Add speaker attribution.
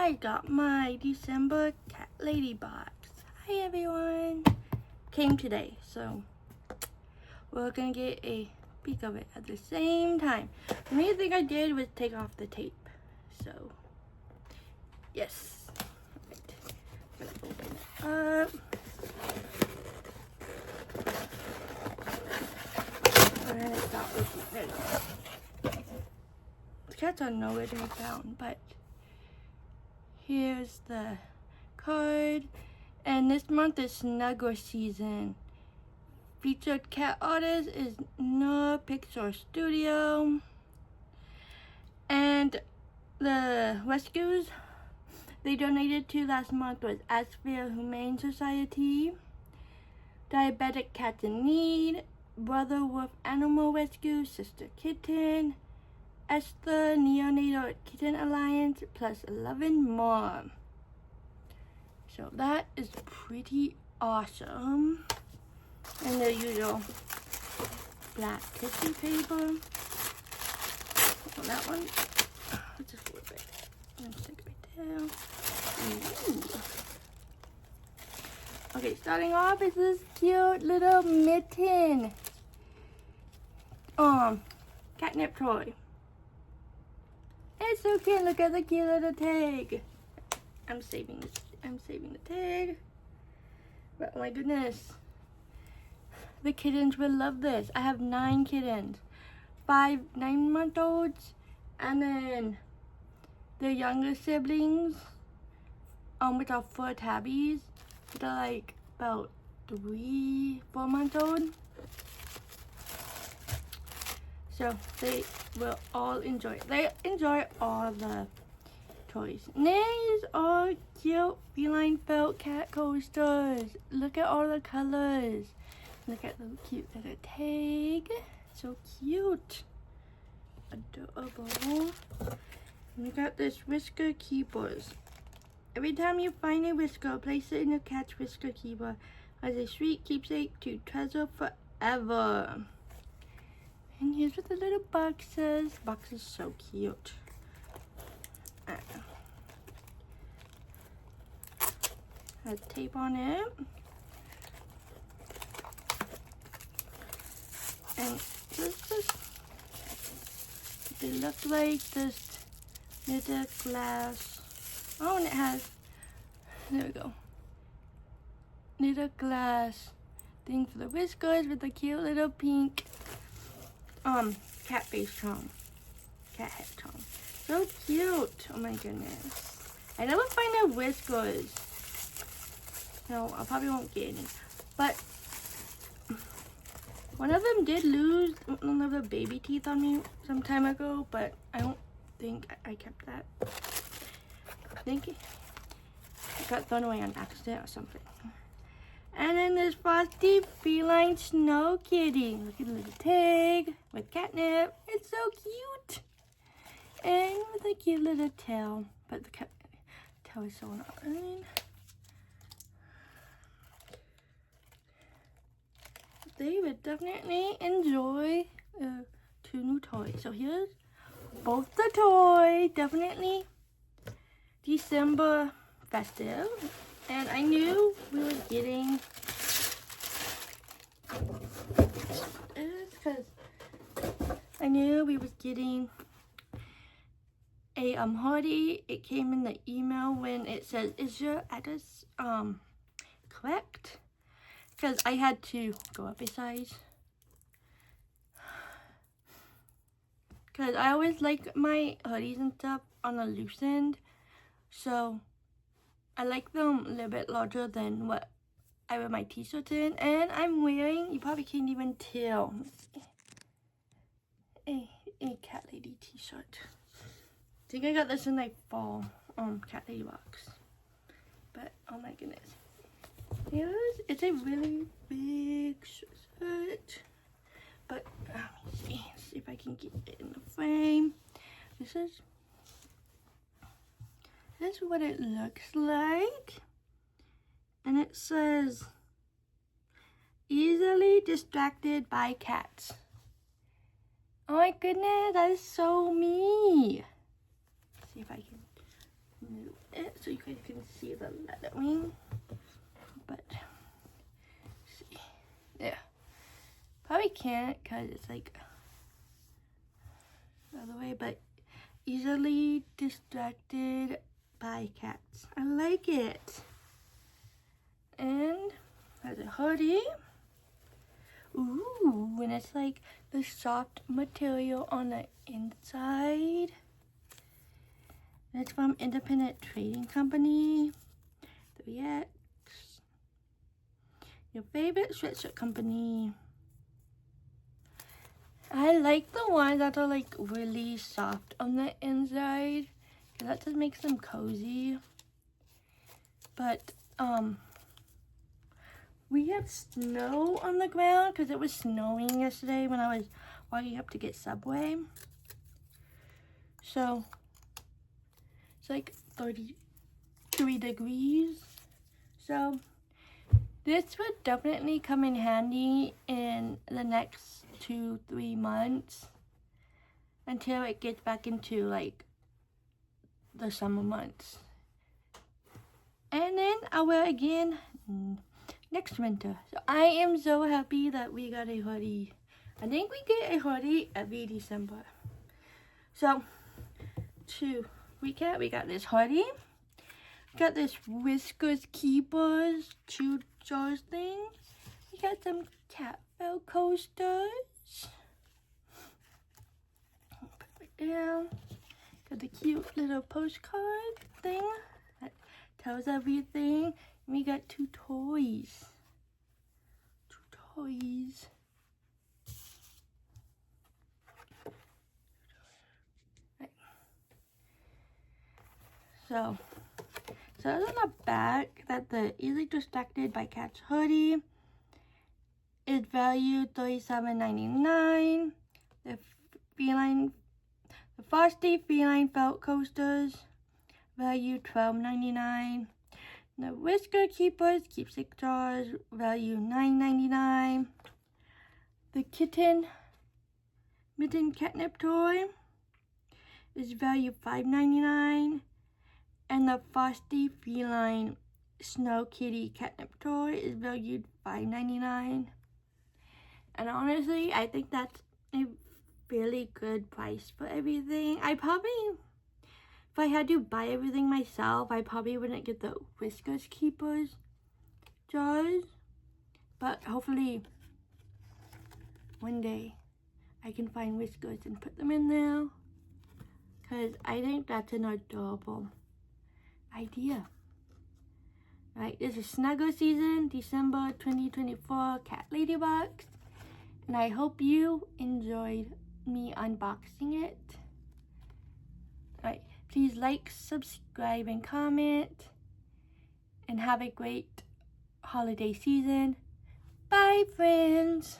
Speaker 1: I got my December cat lady box. Hi everyone. Came today, so we're gonna get a peek of it at the same time. The main thing I did was take off the tape. So yes. Right. Let's open it up. We're gonna start with there we go. The cats are nowhere to be found, but here's the card. And this month is Snuggle season. Featured cat artist is No Pixar Studio. And the rescues they donated to last month was Asphere Humane Society, Diabetic Cats in Need, Brother Wolf Animal Rescue, Sister Kitten, Esther Neonatal Kitten Alliance, plus 11 more. So that is pretty awesome. And the usual black tissue paper. On that one, just a little bit. And stick it right there. Ooh. Okay, starting off is this cute little mitten. Catnip toy. It's so cute. Look at the cute little tag. I'm saving the tag. But oh my goodness. The kittens will love this. I have 9 kittens. 5 9-month-olds. And then the younger siblings. Which are 4 tabbies. They're like about 3-4 months old. So they will all enjoy it. They enjoy all the toys. These are cute feline felt cat coasters. Look at all the colors. Look at the cute little tag. So cute. Adorable. And we got this whisker keepers. Every time you find a whisker, place it in your cat's whisker keeper as a sweet keepsake to treasure forever. And here's what the little box says. The box is so cute. Has tape on it. And they look like this little glass. Oh, and it has, there we go, little glass thing for the whiskers with the cute little pink cat face charm, cat head charm. So cute. Oh my goodness. I never find the whiskers. No, I probably won't get any. But one of them did lose one of the baby teeth on me some time ago, but I don't think I kept that. I think it got thrown away on accident or something. And then there's Frosty Feline Snow Kitty. Look at the little tag with catnip. It's so cute. And with a cute little tail. But the tail is so annoying. They would definitely enjoy 2 new toys. So here's both the toys. Definitely December festive. And I knew we were getting because I knew we was getting a hoodie. It came in the email when it says, "Is your address correct?" Because I had to go up a size. Because I always like my hoodies and stuff on the loose end. So I like them a little bit larger than what I wear my t-shirts in. And I'm wearing, you probably can't even tell, a cat lady t-shirt. I think I got this in like fall cat lady box. But oh my goodness. It's a really big shirt. But let me see if I can get it in the frame. This is what it looks like. And it says, easily distracted by cats. Oh my goodness, that is so me. Let's see if I can move it so you guys can see the lettering. But see, there. Probably can't because it's like the other way, but easily distracted by cats. I like it. And there's a hoodie. Ooh, and it's like the soft material on the inside. And it's from Independent Trading Company, 3X. Your favorite sweatshirt company. I like the ones that are like really soft on the inside, because that just makes them cozy. But we have snow on the ground because it was snowing yesterday when I was walking up to get Subway. So it's like 33 degrees. So this would definitely come in handy in the next 2-3 months until it gets back into like the summer months. And then I'll wear it again next winter. So I am so happy that we got a hoodie. I think we get a hoodie every December. So to recap, we got this hoodie. We got this Whiskers Keepers chew jars thing. We got some cat fell coasters. Put it down. Got the cute little postcard thing that tells everything. We got 2 toys. 2 toys. Right. So on the back that the Easily Distracted by Cats hoodie is valued $37.99. The Frosty Feline Felt Coasters valued $12.99. The Whisker Keepers Keepsake Jars value $9.99. The Kitten Mitten Catnip Toy is valued $5.99. And the Frosty Feline Snow Kitty Catnip Toy is valued $5.99. And honestly, I think that's a really good price for everything. I probably, if I had to buy everything myself, I probably wouldn't get the Whiskers Keepers jars. But hopefully, one day, I can find Whiskers and put them in there. Because I think that's an adorable idea. Right, this is Snuggle season, December 2024 Cat Lady Box. And I hope you enjoyed me unboxing it. Alright, please like, subscribe, and comment. And have a great holiday season. Bye, friends.